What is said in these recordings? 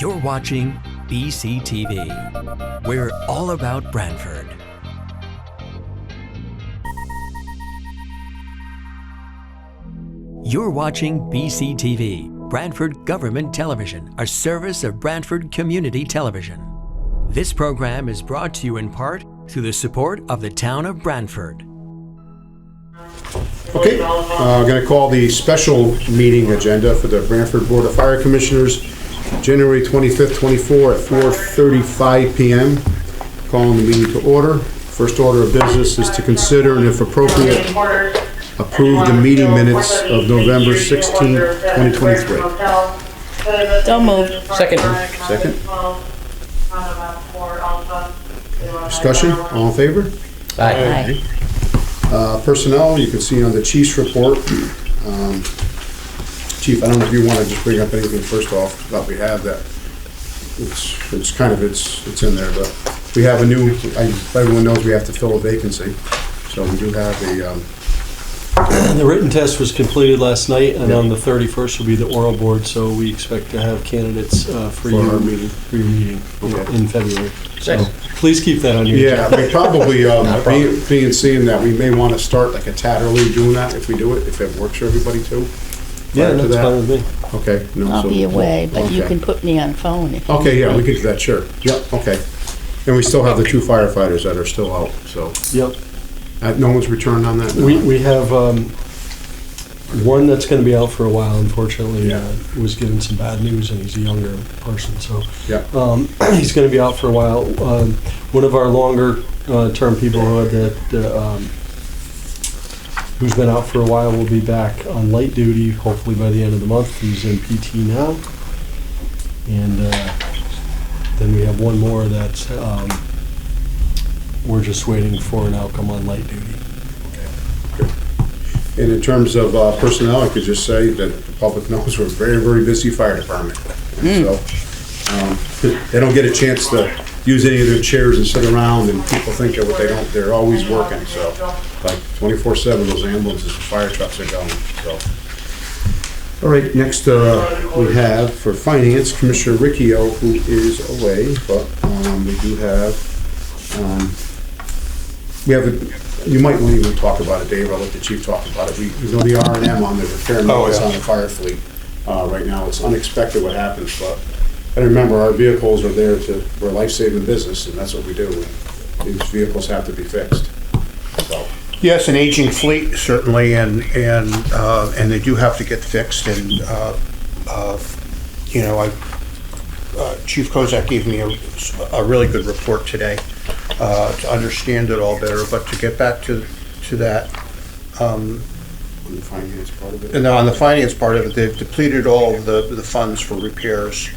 You're watching BCTV. We're all about Branford. You're watching BCTV, Branford Government Television, a service of Branford Community Television. This program is brought to you in part through the support of the town of Branford. Okay, I'm going to call the special meeting agenda for the Branford Board of Fire Commissioners, January 25th, 24 at 4:35 p.m. Calling the meeting to order. First order of business is to consider and, if appropriate, approve the meeting minutes of November 16, 2023. Don't move. Second. Discussion, all in favor? Aye. Personnel, you can see on the chief's report. Chief, I don't know if you want to just bring up anything first off that we have that. It's in there, but we have a new, everyone knows we have to fill a vacancy. So we do have The written test was completed last night, and on the 31st will be the oral board, so we expect to have candidates for your meeting in February. So please keep that on your agenda. we probably, seeing that, we may want to start like a tad early doing that if we do it, if it works for everybody too. Yeah, that's fine with me. Okay. I'll be away, but you can put me on phone if you Okay, yeah, need we me. can do that, sure. Yep, okay. And we still have the 2 firefighters that are still out, so. Yep. No one's returned on that? No. We have one that's going to be out for a while, unfortunately. Yeah. Was given some bad news, and he's a younger person, so Yeah. he's going to be out for a while. One of our longer term people who's been out for a while will be back on light duty, hopefully by the end of the month. He's in PT now. And then we have one more that's we're just waiting for an outcome on light duty. And in terms of personnel, I could just say that the public knows we're a very, very busy fire department. And so they don't get a chance to use any of their chairs and sit around, and people think that what they don't, they're always working. So like 24/7, those ambulances and fire trucks are going. So. All right, next we have for finance, Commissioner Riccio, who is away, but we do have, you might want to even talk about it, Dave. I'll let the chief talk about it. We know the R&M on the repair maintenance on the fire fleet. Right now, it's unexpected what happens, but remember, our vehicles are there we're a life-saving business, and that's what we do. These vehicles have to be fixed. So. Yes, an aging fleet, certainly, and they do have to get fixed, and, Chief Kozak gave me a really good report today to understand it all better, but to get back to that. On the finance part of it? And on the finance part of it, they've depleted all of the funds for repairs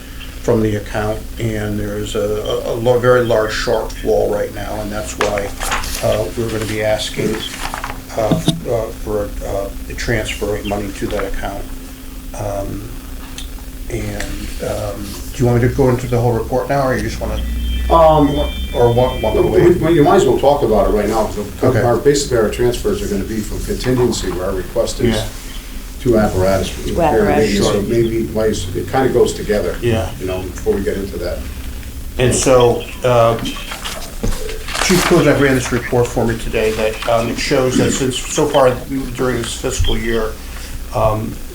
from the account, and there's a very large shortfall right now, and that's why we're going to be asking for a transfer of money to that account. Do you want me to go into the whole report now, or you just want to? You might as well talk about it right now. Okay. Basically, our transfers are going to be from contingency, where our request is to apparatus. To apparatus. So maybe it kind of goes together. Yeah. Before we get into that. And so, Chief Kozak ran this report for me today that it shows that since so far during this fiscal year,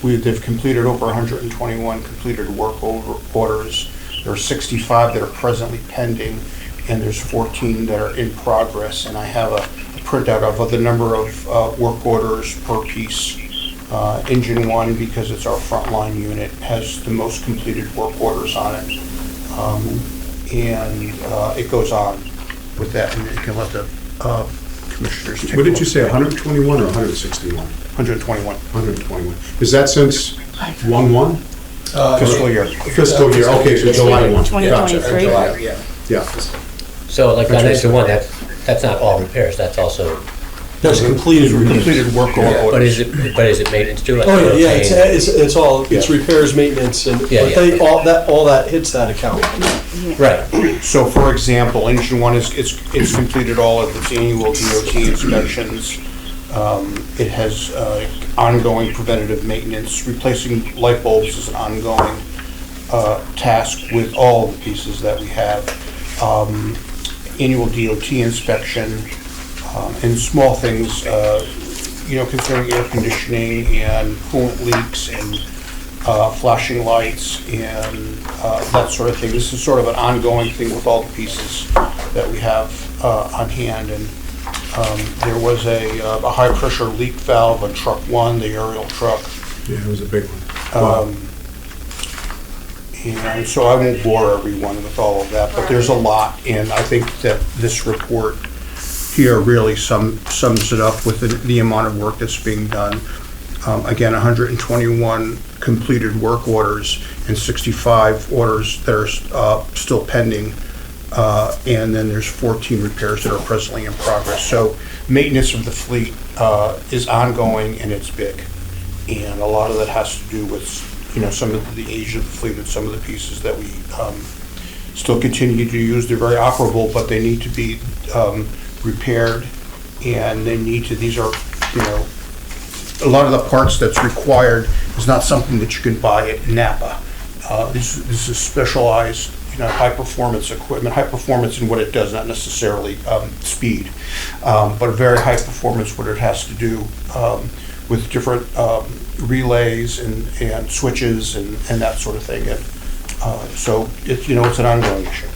they've completed over 121 completed work orders. There are 65 that are presently pending, and there's 14 that are in progress. And I have a printout of the number of work orders per piece. Engine 1, because it's our frontline unit, has the most completed work orders on it. It goes on with that, and you can let the commissioners take a What did look. you say, 121 or 161? 121. 121. Is that since 1/1? Fiscal year. Fiscal year, okay, so July 1. 2023. Gotcha. Yeah. So like on engine 1, that's not all repairs, that's also, That's completed. Completed work orders. but is it maintenance too? Like Oh oil yeah, change? it's all repairs, maintenance, and all that hits that account. Right. So, for example, engine 1 it's completed all of its annual DOT inspections. It has ongoing preventative maintenance. Replacing light bulbs is ongoing. tasked with all the pieces that we have. Annual DOT inspection, and small things, concerning air conditioning and coolant leaks and flashing lights and that sort of thing. This is sort of an ongoing thing with all the pieces that we have on hand. And there was a high-pressure leak valve on truck 1, the aerial truck. Yeah, it was a big one. And so I won't bore everyone with all of that, but there's a lot, and I think that this report here really sums it up with the amount of work that's being done. Again, 121 completed work orders and 65 orders that are still pending, and then there's 14 repairs that are presently in progress. So maintenance of the fleet is ongoing, and it's big, and a lot of that has to do with some of the age of the fleet and some of the pieces that we still continue to use. They're very operable, but they need to be repaired, and these are, a lot of the parts that's required is not something that you can buy at Napa. This is specialized, high-performance equipment, high performance in what it does, not necessarily speed, but very high performance what it has to do with different relays and switches and that sort of thing. And so it's an ongoing issue.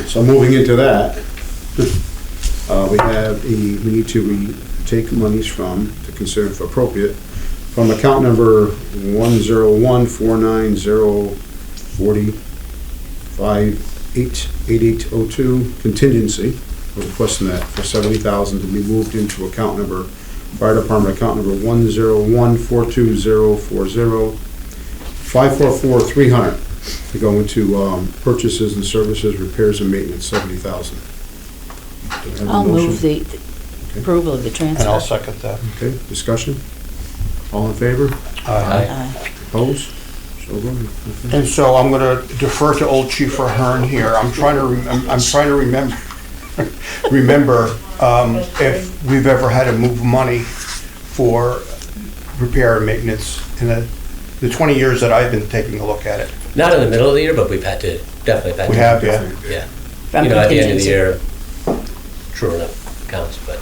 So moving into that, we need to take monies to consider if appropriate, from account number 101-490-40-588802, contingency, we're requesting that for $70,000 to be moved into account number, Fire Department account number 101-42040-544-300 to go into purchases and services, repairs and maintenance, $70,000. I'll move the approval of the And I'll transfer. second that. Okay, discussion? All in favor? Aye. Opposed? So voted. Okay. And so I'm going to defer to Old Chief Ahern here. I'm trying to remember if we've ever had to move money for repair and maintenance in the 20 years that I've been taking a look at it. Not in the middle of the year, but we've had to, definitely had to. We have, yeah. Yeah. From At the end of the contingency. year, true enough counts, but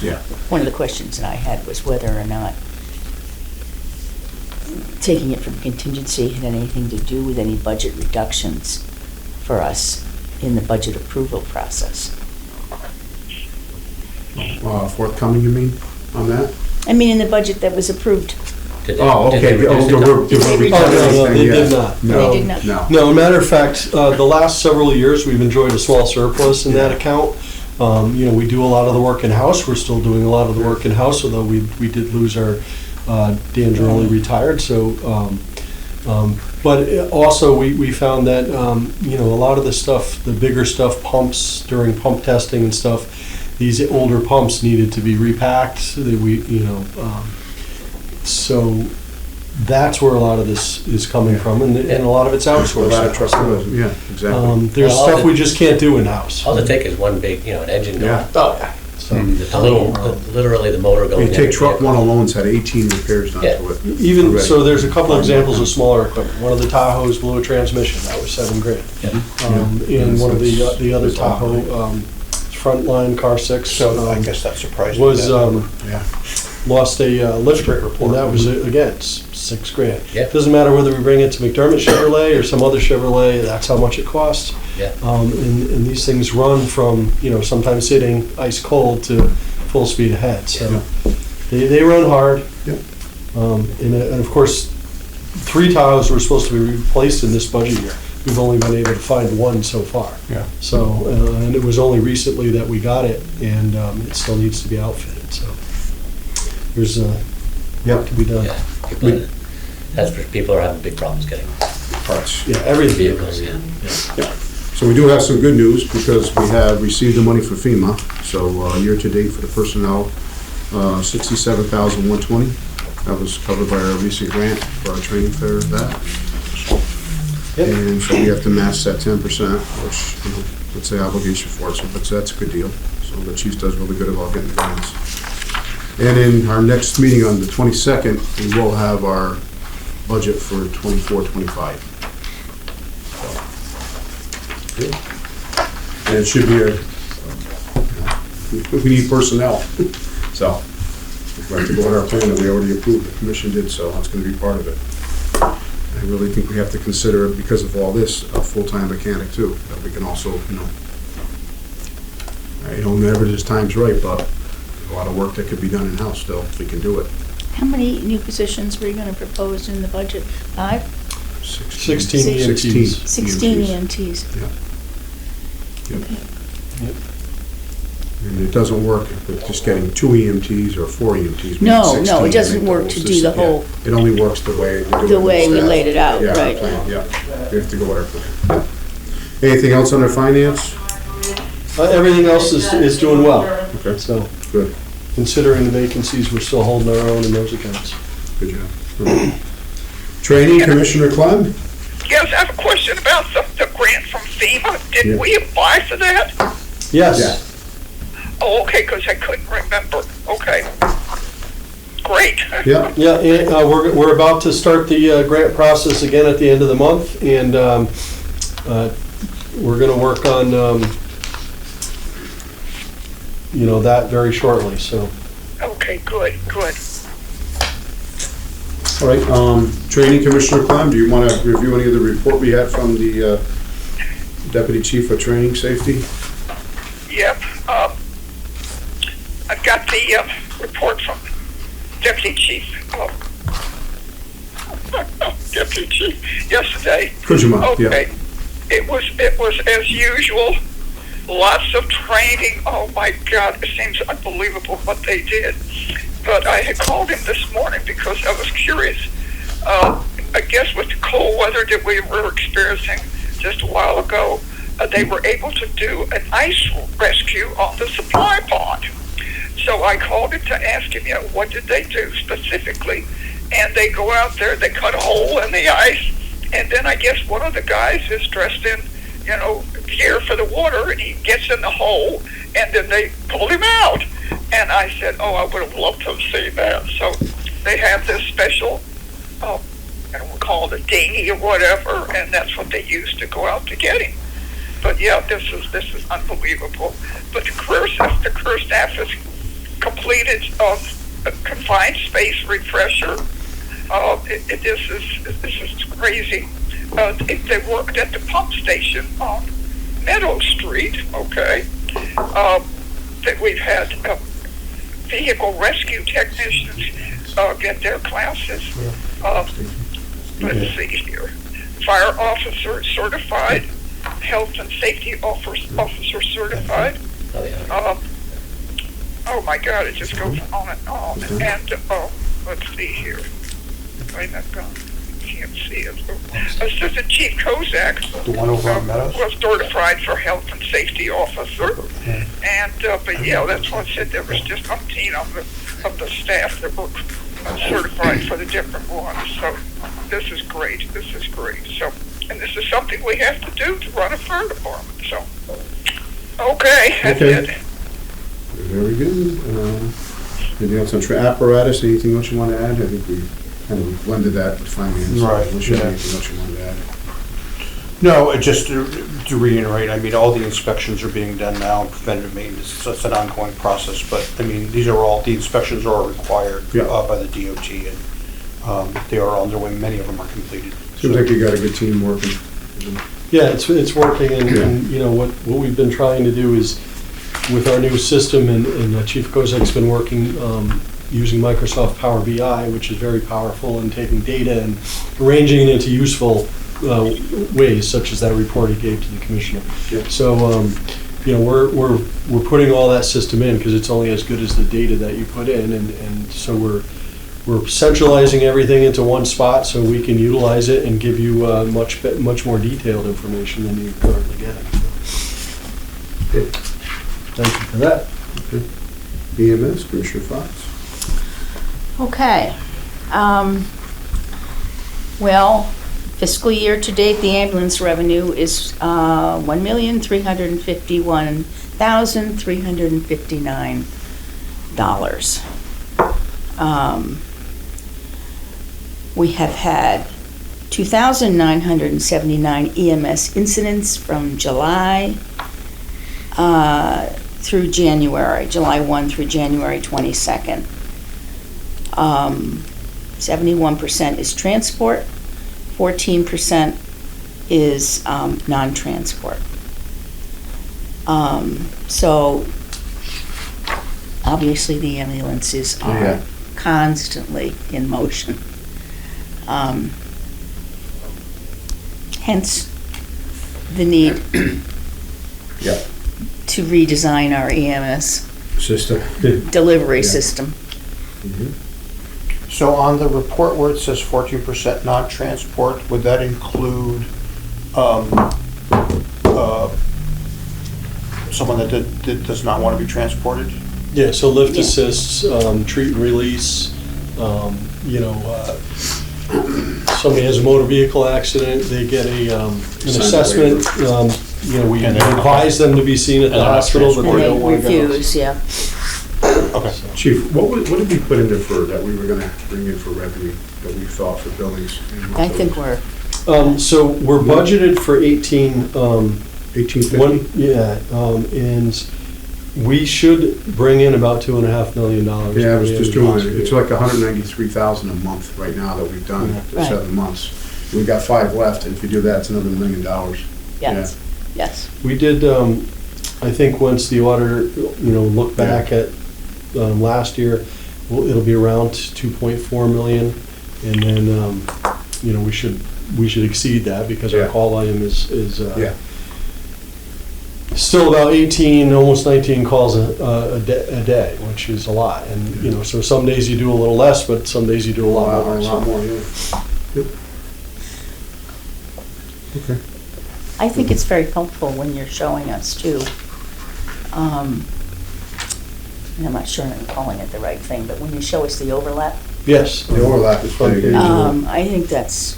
Yeah. One of the questions that I had was whether or not taking it from contingency had anything to do with any budget reductions for us in the budget approval process. Forthcoming, you mean, on that? I mean, in the budget that was approved. did Oh, they okay. reduce it? Did they reduce Oh, no, they Yeah. did not. No, They did not? no. No, a matter of fact, the last several years, we've enjoyed a small surplus in that account. We do a lot of the work in-house. We're still doing a lot of the work in-house, although we did lose our, Dan Giroli retired, so, but also we found that, a lot of the stuff, the bigger stuff, pumps during pump testing and stuff, these older pumps needed to be repacked, so that so that's where a lot of this is coming from, and a lot of it's outsourced. Yeah, exactly. There's Well, stuff we just can't do in-house. All it takes is one big, an engine going. Yeah. Oh, yeah. So Literally the motor going. You in take the truck vehicle. one alone's had 18 repairs done Yeah. to it. even, Already. so there's a couple examples of smaller equipment. One of the Tahoes blew a transmission, that was $7,000. And one of the other That's all Tahoe, Frontline Car 6. So I guess that surprised me. Was, Yeah. lost a lifter, and that was, again, $6,000. Yeah. Doesn't matter whether we bring it to McDermott Chevrolet or some other Chevrolet, that's how much it costs. Yeah. And these things run from, sometimes sitting ice cold to full speed ahead, so they run hard. Yep. And of course, 3 Tahoes were supposed to be replaced in this budget year. We've only been able to find 1 so far. Yeah. So, and it was only recently that we got it, and it still needs to be outfitted, so there's work to be done. Yeah. People are having big problems getting Parts. Yeah, everything. vehicles, yeah. So we do have some good news because we have received the money from FEMA. So year-to-date for the personnel, $67,120. That was covered by our recent grant for our training fair of that. Yep. And so we have to match that 10%, which, it's the obligation for us, but that's a good deal. So the chief does really good about getting the grants. And in our next meeting on the 22nd, we will have our budget for 24-25. And it should be we need personnel, so we have to go on our plan that we already approved, the commission did, so that's gonna be part of it. I really think we have to consider, because of all this, a full-time mechanic too, that we can also, never this time's right, but there's a lot of work that could be done in-house still, if we can do it. How many new positions were you gonna propose in the budget? 5? 16 EMTs. 16 EMTs. Yeah. Yep. And it doesn't work with just getting 2 EMTs or 4 EMTs. We No, need no, 16 it doesn't to make work the to whole do the system. Yeah. whole- It only works the way we do it. The way we staff. laid it out, Yeah, our right. plan, yeah. We have to go with our plan. Anything else under finance? Everything else is doing well. Okay, So good, considering the vacancies, we're still holding our own in those accounts. good job. Good. Training, Commissioner Clem? Yes, I have a question about the grant from FEMA. Did Yeah. we apply for that? Yes. Yeah. Oh, okay, because I couldn't remember. Okay. Great. Yeah, Yeah, and, we're about to start the grant process again at the end of the month, and we're going to work on, that very shortly, so. Okay, good, good. all right, Training, Commissioner Clem, do you want to review any of the report we had from the Deputy Chief of Training Safety? Yep. I've got the report from Deputy Chief. Deputy Chief yesterday. Could you mind? Yeah. Okay. It was as usual. Lots of training. Oh my God, it seems unbelievable what they did. But I had called him this morning because I was curious. I guess with the cold weather that we were experiencing just a while ago, they were able to do an ice rescue on the supply pond. So I called him to ask him, what did they do specifically? And they go out there, they cut a hole in the ice, and then I guess one of the guys is dressed in, gear for the water, and he gets in the hole, and then they pull him out. And I said, I would have loved to have seen that. So they have this special, we'll call it a dinghy or whatever, and that's what they use to go out to get him. But yeah, this is unbelievable. But the career staff has completed a confined space refresher. This is crazy. They worked at the pump station on Meadow Street. Okay, that we've had vehicle rescue technicians get their classes. Let's see here. Fire officer certified, health and safety officer certified. Oh, yeah. Oh my God, it just goes on and on. And let's see here. Where's that gone? Can't see it. Assistant Chief Kozak The one over on Meadows? was certified for health and safety officer. And but yeah, that's what I said. There was just umpteen of the staff that were certified for the different ones. So this is great. This is great. So, and this is something we have to do to run a fire department. So, okay, that's Okay. it. Very good. Anything else on apparatus, anything else you want to add? I think we kind of blended that with finance. Right, Unless you have yeah. anything else you wanted to add. No, just to reiterate, all the inspections are being done now, preventative maintenance, so it's an ongoing process, but, the inspections are required Yeah. by the DOT, and they are underway, many of them are completed. Seems like you got a good team working. Yeah, it's working, and what we've been trying to do is, with our new system, and Chief Kozak's been working using Microsoft Power BI, which is very powerful, and taking data and arranging it into useful ways, such as that report he gave to the commissioner. Yeah. So, we're putting all that system in because it's only as good as the data that you put in, and so we're centralizing everything into one spot so we can utilize it and give you much more detailed information than you're currently getting. Okay. Thank you for that. EMS, Commissioner Fox. Okay. Well, fiscal year to date, the ambulance revenue is $1,351,359. We have had 2,979 EMS incidents from July through January, July 1 through January 22nd. 71% is transport, 14% is non-transport. So obviously the ambulances are constantly in motion. Hence the need Yep. to redesign our EMS System. delivery Yeah. system. So on the report where it says 14% non-transport, would that include someone that does not want to be transported? Yeah, so lift Yeah. assists, treat and release, somebody has a motor vehicle accident, they get an assessment, we And they're- advise them to be seen at And the they're not hospital, but And they they don't want to go. refuse, yeah. Okay. Chief, what did we put in there for, that we were gonna bring in for revenue, that we thought for buildings? I think we're, So we're budgeted for 18, 1850? and we should bring in about $2.5 million. Yeah, I was just doing it. it. It's like 193,000 a month right now that we've done for Right. 7 months. We've got 5 left, and if you do that, it's another $1 million. yes, yes. We did, I think once the auditor, looked back at last year, it'll be around 2.4 million. And then, we should exceed that because our Yeah. call volume is Yeah. still about 18, almost 19 calls a day, which is a lot. And, so some days you do a little less, but some days you do a lot more. A lot so. more, yeah. Yep. Okay. I think it's very helpful when you're showing us too. And I'm not sure I'm calling it the right thing, but when you show us the overlap, Yes. The overlap is pretty good. I think that's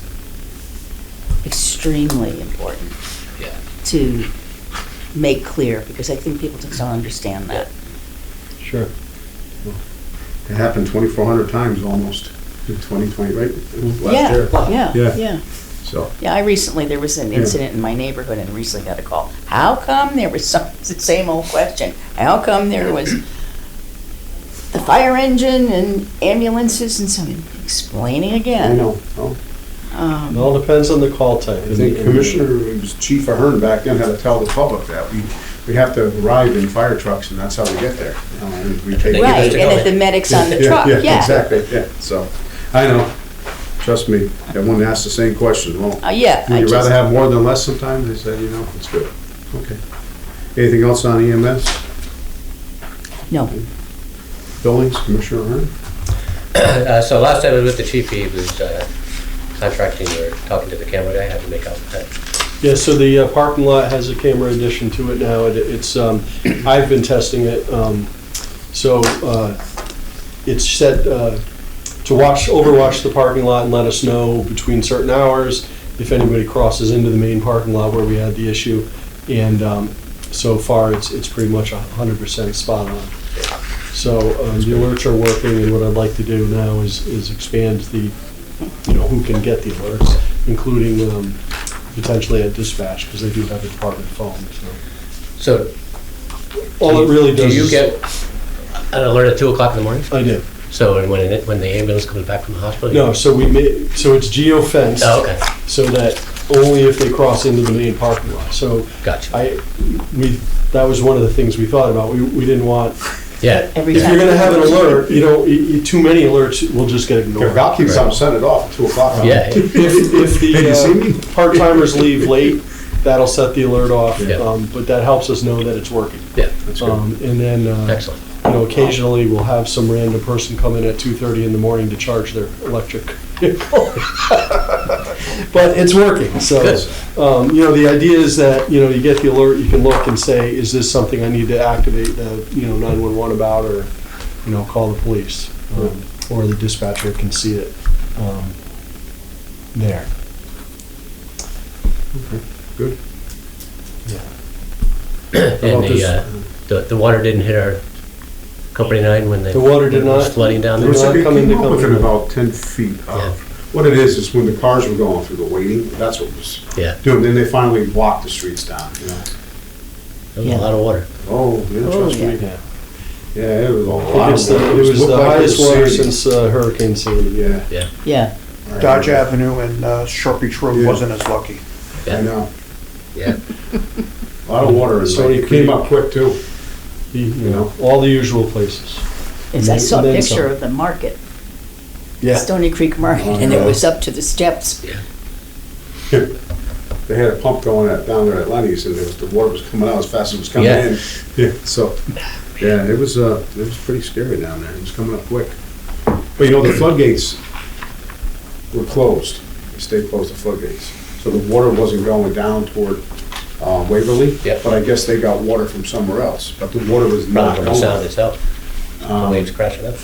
extremely important Yeah. to make clear, because I think people just don't understand that. Sure. It happened 2,400 times almost in 2020, right? Last Yeah, year. yeah, Yeah. yeah. So, Yeah, there was an incident in my neighborhood and recently got a call. How come there was it's the same old question. How come there was the fire engine and ambulances and so explaining I again. know. Well, It all depends on the call type. I think Commissioner, it was Chief Ahern back then, had to tell the public that we have to arrive in fire trucks, and that's how we get there. And we take- Right, and that the medic's on the truck, yeah. Exactly, yeah, so, I know, trust me, everyone asks the same question, well, Yeah. would you rather have more than less sometimes? They said, it's good, okay. Anything else on EMS? No, Buildings, Commissioner Ahern? So last time I was with the chief, he was contracting or talking to the camera guy, how to make out with that. Yeah, so the parking lot has a camera addition to it now. It's, I've been testing it. So it's set to overwatch the parking lot and let us know between certain hours if anybody crosses into the main parking lot where we had the issue. And so far, it's pretty much 100% spot on. So the alerts are working, and what I'd like to do now is expand the, who can get the alerts, including potentially at dispatch, because they do have a department phone, so. So. All it really does Do you is- get an alert at 2 o'clock in the morning? I did. So when the ambulance comes back from the hospital? No, so it's geo-fenced. Oh, okay. So that only if they cross into the main parking lot. So Gotcha. that was one of the things we thought about. We didn't want, Yeah. every if time. you're gonna have an alert, too many alerts will just get ignored. If Val keeps on, send it off at 2 o'clock. Yeah. If Hey, you see me? the part-timers leave late, that'll set the alert off. Yeah. But that helps us know that it's working. Yeah. That's good. And then, Excellent. occasionally we'll have some random person come in at 2:30 in the morning to charge their electric vehicle. But it's working, so, the idea is that, you get the alert, you can look and say, is this something I need to activate the, 911 about, or, call the police, or the dispatcher can see it, there. Good. And the water didn't hit our company 9 when The water did when it was not- flooding down There there? was not it come into came up within company. about 10 feet Yeah. of what it is when the cars were going through the waiting, that's what was Yeah. doing. Then they finally blocked the streets down, you know. There was a lot of water. Oh, yeah, trust me. Yeah. Yeah, it was a I lot think of water. it was looked the like it highest was water sandy. since Hurricane Sandy. Yeah. Yeah, Dodge Avenue and Short Beach Road Yeah. wasn't as lucky. I know. Yeah. A lot of water, and Stony it came Creek. up quick too. You know, all the usual places. As I saw a And then picture some. of the market, Yeah. Stony Creek Market, and it was up to the steps. They had a pump going down there at Lenny's, and the water was coming out as fast as it was coming Yeah. in. Yeah, so, yeah, it was pretty scary down there. It was coming up quick. But you know, the floodgates were closed. They stayed closed, the floodgates. So the water wasn't going down toward Waverly. Yep. But I guess they got water from somewhere else. But the water was not Probably from the going. sound itself. The waves crashing up.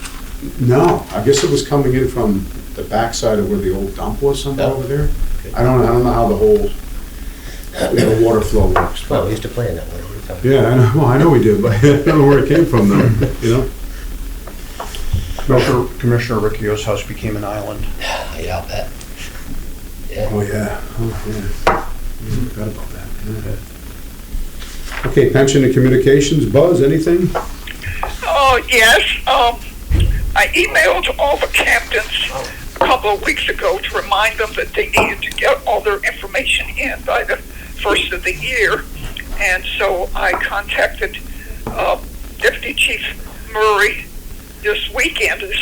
No, I guess it was coming in from the backside of where the old dump was somewhere Oh. over there. Okay. I don't know how the whole, water flow works. Well, we used to play in that one. What are you talking Yeah, I know, well, I know we did, but I don't know where it came from though, you know? Commissioner Riccio's house became an island. about? Yeah, I'll bet. Oh, Yeah. yeah, forgot about that. Yeah. Okay, pension and communications, Buzz, anything? Oh, yes. I emailed all the captains a couple of weeks ago to remind them that they needed to get all their information in by the first of the year. And so I contacted Deputy Chief Murray this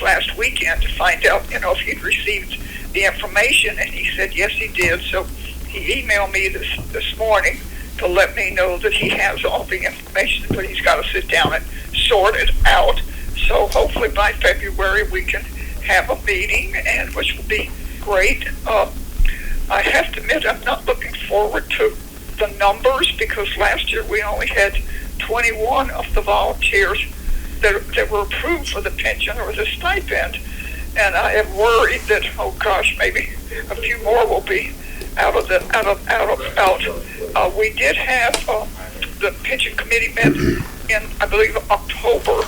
last weekend, to find out, if he'd received the information. And he said, yes, he did. So he emailed me this morning to let me know that he has all the information, but he's got to sit down and sort it out. So hopefully by February we can have a meeting, and which will be great. I have to admit, I'm not looking forward to the numbers, because last year we only had 21 of the volunteers that were approved for the pension or the stipend, and I am worried that, oh gosh, maybe a few more will be out. We did have the pension committee met in, I believe, October,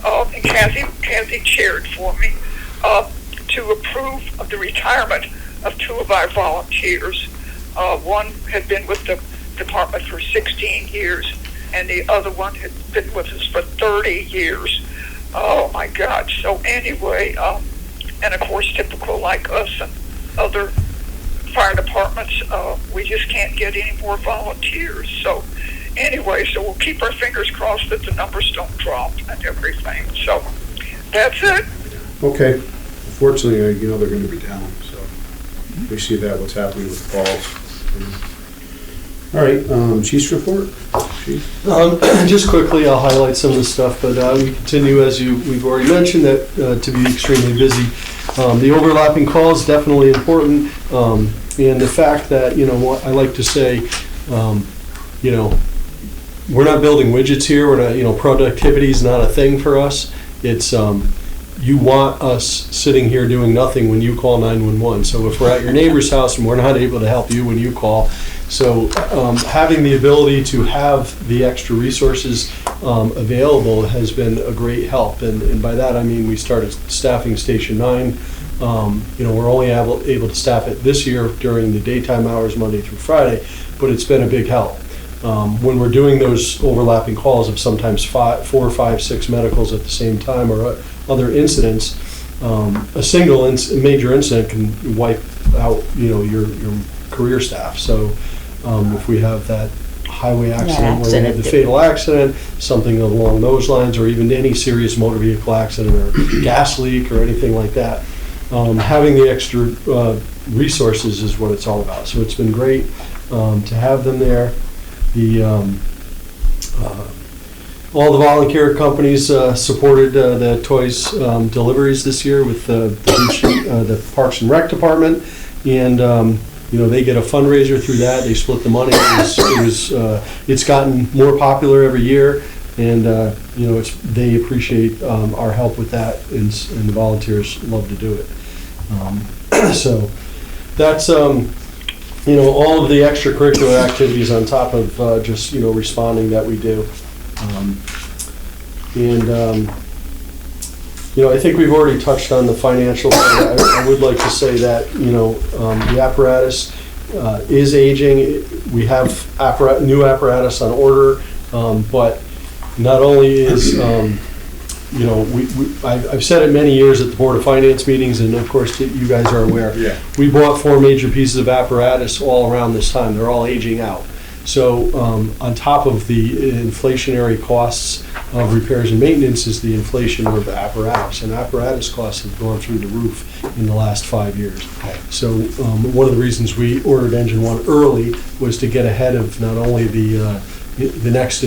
and Kathy chaired for me to approve of the retirement of two of our volunteers. One had been with the department for 16 years, and the other one had been with us for 30 years. Oh my God. So anyway, and of course, typical like us and other fire departments, we just can't get any more volunteers. So anyway, so we'll keep our fingers crossed that the numbers don't drop and everything. So that's it. Okay, unfortunately, they're gonna be down, so we see that, what's happening with calls. All right, Chief's report? Chief? Just quickly, I'll highlight some of the stuff, but we continue, as we've already mentioned, that to be extremely busy. The overlapping calls, definitely important, and the fact that, what I like to say, we're not building widgets here, we're not, productivity is not a thing for us. It's, you want us sitting here doing nothing when you call 911. So if we're at your neighbor's house and we're not able to help you when you call, so having the ability to have the extra resources available has been a great help. And by that I mean we started staffing Station 9. We're only able to staff it this year during the daytime hours, Monday through Friday, but it's been a big help. When we're doing those overlapping calls of sometimes 4 or 5, 6 medicals at the same time, or other incidents, a single major incident can wipe out, your career staff. So if we have that highway accident where we have the fatal accident, something along those lines, or even any serious motor vehicle accident or gas leak or anything like that, having the extra resources is what it's all about. So it's been great to have them there. All the volunteer companies supported the toys deliveries this year with the Parks and Rec Department, and they get a fundraiser through that. They split the money. It's gotten more popular every year, and they appreciate our help with that, and the volunteers love to do it. So that's all of the extracurricular activities on top of just responding that we do. I think we've already touched on the financial side. I would like to say that, the apparatus is aging. We have new apparatus on order, but not only is, I've said it many years at the Board of Finance meetings, and of course, you guys are aware. Yeah. We bought 4 major pieces of apparatus all around this time. They're all aging out. So on top of the inflationary costs of repairs and maintenance is the inflation of apparatus. And apparatus costs have gone through the roof in the last 5 years. So one of the reasons we ordered Engine 1 early was to get ahead of not only the next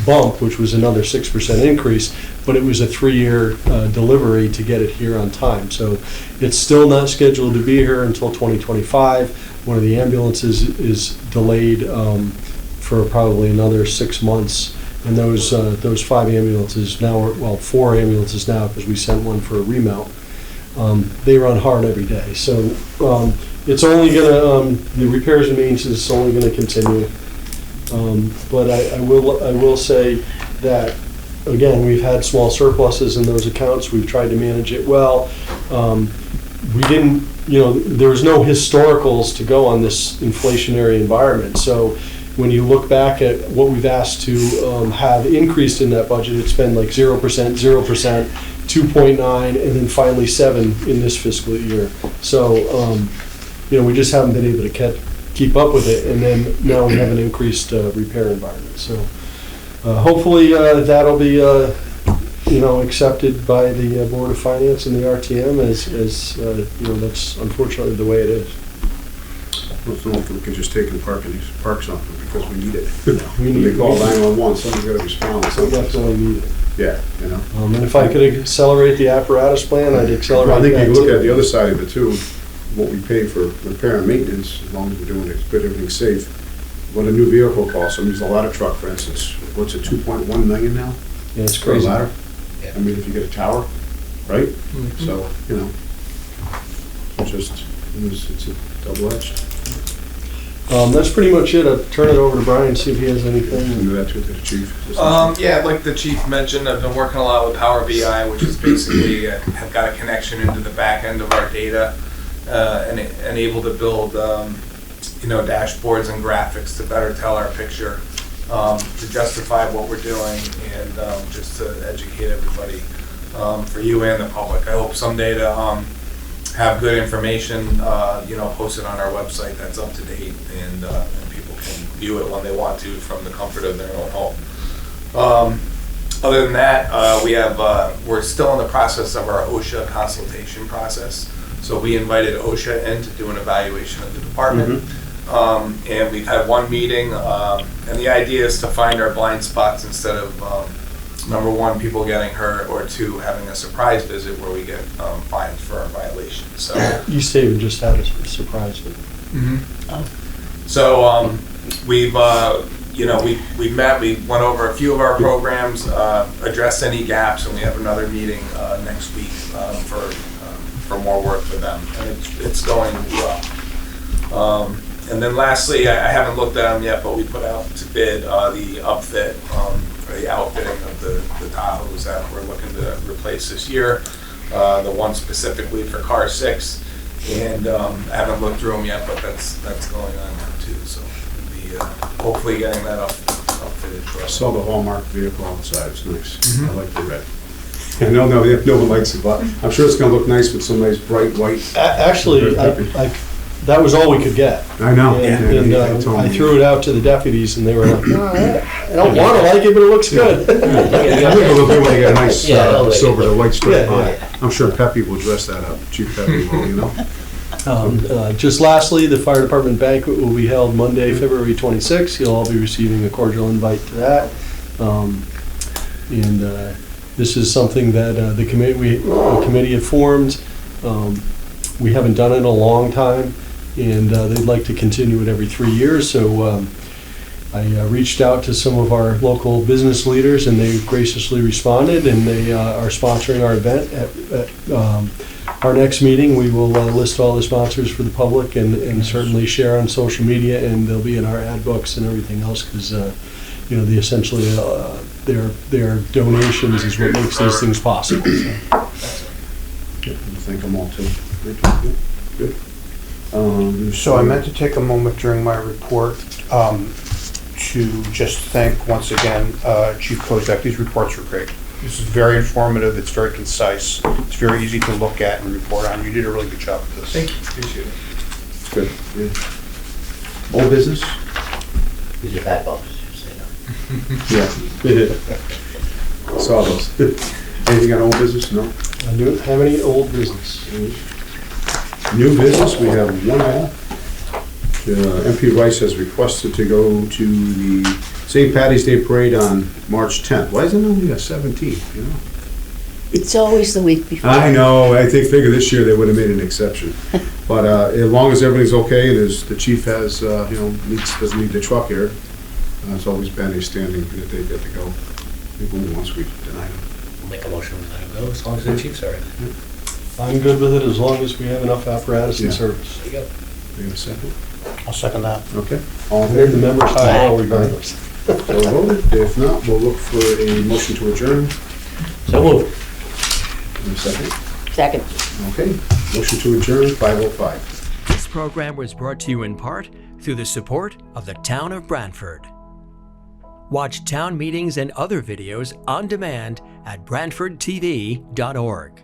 bump, which was another 6% increase, but it was a 3-year delivery to get it here on time. So it's still not scheduled to be here until 2025. One of the ambulances is delayed for probably another 6 months. And those 5 ambulances now, 4 ambulances now, because we sent one for a remount. They run hard every day. So it's only gonna, the repairs and maintenance is only gonna continue. But I will say that, again, we've had small surpluses in those accounts. We've tried to manage it well. We didn't, there was no historicals to go on this inflationary environment. So when you look back at what we've asked to have increased in that budget, it's been like 0%, 0%, 2.9, and then finally 7 in this fiscal year. So, we just haven't been able to keep up with it, and then now we have an increased repair environment. So hopefully that'll be accepted by the Board of Finance and the RTM as that's unfortunately the way it is. Well, so we can just take and park something because we need it. We need They call 911, someone's got to respond. We definitely need it. Yeah, And if I could accelerate the apparatus plan, I'd accelerate I think that you look too. at the other side of it too, what we pay for repair and maintenance, as long as we're doing it, but everything's safe. What a new vehicle costs, I mean, there's a ladder truck, for instance, what's it, 2.1 million now? Yeah, it's For a crazy. ladder? Yeah. I mean, if you get a tower, right? So, it's a double-edged. That's pretty much it. I'll turn it over to Brian, see if he has Do anything. that to the chief. Yeah, like the chief mentioned, I've been working a lot with Power BI, which is basically have got a connection into the back end of our data and able to build, dashboards and graphics to better tell our picture, to justify what we're doing and just to educate everybody, for you and the public. I hope someday to have good information, posted on our website that's up to date and people can view it when they want to from the comfort of their own home. Other than that, we're still in the process of our OSHA consultation process. So we invited OSHA in to do an evaluation of the department. And we've had one meeting, and the idea is to find our blind spots instead of, number one, people getting hurt, or 2, having a surprise visit where we get fines for our violations. So East Haven just had a surprise with it. So we've met, we went over a few of our programs, addressed any gaps, and we have another meeting next week for more work with them, and it's going well. And then lastly, I haven't looked at them yet, but we put out to bid the upfit, or the outfitting of the Tahoes that we're looking to replace this year. The one specifically for car 6, and I haven't looked through them yet, but that's going on now too. So we'll be hopefully getting that outfitted for I us. saw the Hallmark vehicle outside, it's nice. I like the red. I know no one likes it, but I'm sure it's gonna look nice with some nice bright white. Actually, that was all we could get. I know. And I threw it out to the deputies, and they were like, "No, I don't want to like it, but it looks good." I think it'll look good when they get a nice it'll make it silver, the look- white stripe on Yeah, it. I'm sure Pepe will dress that up, Chief Pepe will, Just lastly, the fire department banquet will be held Monday, February 26th. You'll all be receiving a cordial invite to that. This is something that the committee had formed. We haven't done it in a long time, and they'd like to continue it every 3 years. So I reached out to some of our local business leaders, and they graciously responded, and they are sponsoring our event. At our next meeting, we will list all the sponsors for the public and certainly share on social media, and they'll be in our ad books and everything else, because they essentially their donations is what makes these things possible. So. thank them all too. Thank you. Good. So I meant to take a moment during my report to just thank once again Chief Kozak. These reports were great. This is very informative, it's very concise, it's very easy to look at and report on. You did a really good job with this. Thank you, appreciate it. It's good. Yeah. Old business? These are bad bumps, just so you know. Yeah. Saw those. Anything on old business? No? I don't have any old business. New business, we have one item. MP Rice has requested to go to the St. Patty's Day Parade on March 10th. Why isn't it only a 17th, you know? It's always the week before. I know, figure this year they would have made an exception. But as long as everything's okay, and as the chief has, doesn't need the truck here, it's always been a standing that they get to go. They've only once we denied them. We'll make a motion to let him go as long as the chief's all right. I'm good with it as long as we have enough apparatus and Yeah. service. There you go. We have a second? I'll second that. Okay. All in And then the favor? members file regardless. So voted. If not, we'll look for a motion to adjourn. So moved. In a second. Second. Okay. Motion to adjourn, 5:05. This program was brought to you in part through the support of the Town of Branford. Watch town meetings and other videos on demand at BranfordTV.org.